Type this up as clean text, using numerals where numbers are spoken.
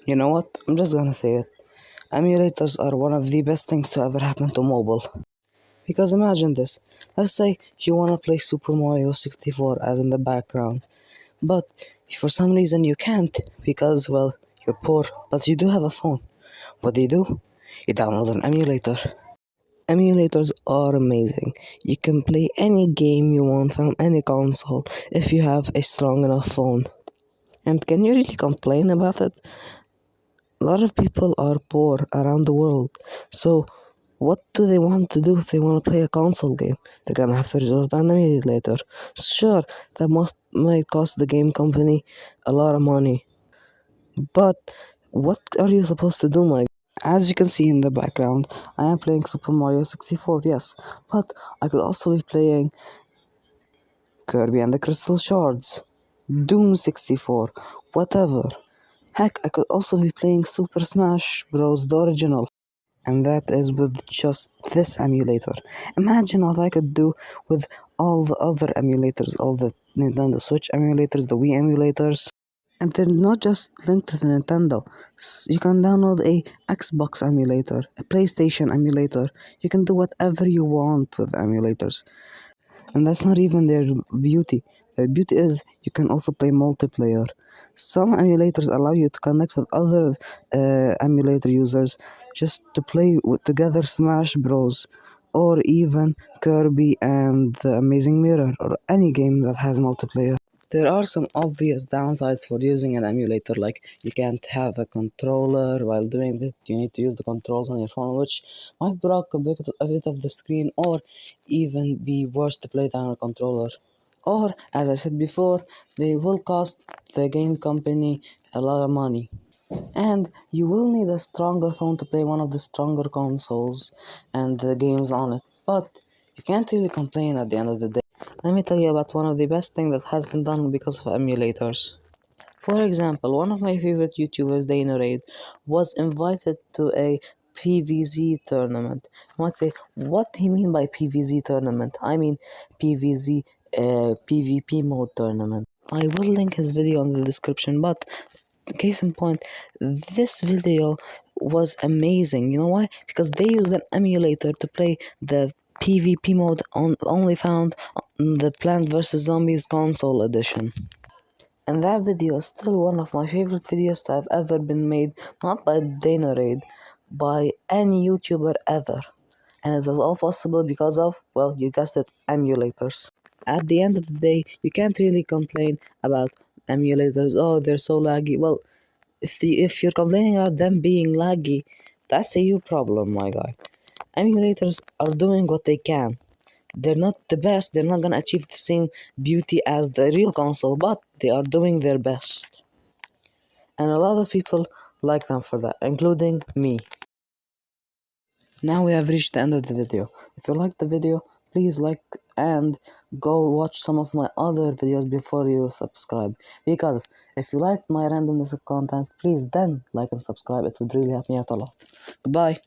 You know what? I'm just gonna say it. Emulators are one of the best things to ever happen to mobile. Because imagine this. Let's say you wanna play Super Mario 64 as in the background. But for some reason you can't because, well, you're poor, but you do have a phone. What do? You download an emulator. Emulators are amazing. You can play any game you want from any console if you have a strong enough phone. And can you really complain about it? A lot of people are poor around the world, so what do they want to do if they want to play a console game? They're gonna have to resort to an emulator. Sure, that might cost the game company a lot of money, but what are you supposed to do, Mike? As you can see in the background, I am playing Super Mario 64, yes, but I could also be playing Kirby and the Crystal Shards, Doom 64, whatever. Heck, I could also be playing Super Smash Bros. The original. And that is with just this emulator. Imagine what I could do with all the other emulators, all the Nintendo Switch emulators, the Wii emulators. And they're not just linked to the Nintendo. You can download a Xbox emulator, a PlayStation emulator. You can do whatever you want with emulators. And that's not even their beauty. Their beauty is you can also play multiplayer. Some emulators allow you to connect with other emulator users just to play together Smash Bros. Or even Kirby and the Amazing Mirror, or any game that has multiplayer. There are some obvious downsides for using an emulator, like you can't have a controller while doing it. You need to use the controls on your phone, which might block a bit of the screen, or even be worse to play it on a controller. Or, as I said before, they will cost the game company a lot of money. And you will need a stronger phone to play one of the stronger consoles and the games on it. But you can't really complain at the end of the day. Let me tell you about one of the best things that has been done because of emulators. For example, one of my favorite YouTubers, Raid, was invited to a PVZ tournament. You might say, what do you mean by PVZ tournament? I mean PVZ PvP mode tournament. I will link his video in the description, but case in point, this video was amazing. You know why? Because they used an emulator to play the PvP mode only found on the Plant vs Zombies console edition. And that video is still one of my favorite videos that have ever been made, not by Raid, by any YouTuber ever. And it was all possible because of, well, you guessed it, emulators. At the end of the day, you can't really complain about emulators. Oh, they're so laggy. Well, if you're complaining about them being laggy, that's a you problem, my guy. Emulators are doing what they can. They're not the best, they're not gonna achieve the same beauty as the real console, but they are doing their best. And a lot of people like them for that, including me. Now we have reached the end of the video. If you liked the video, please like and go watch some of my other videos before you subscribe. Because if you liked my randomness of content, please then like and subscribe. It would really help me out a lot. Goodbye.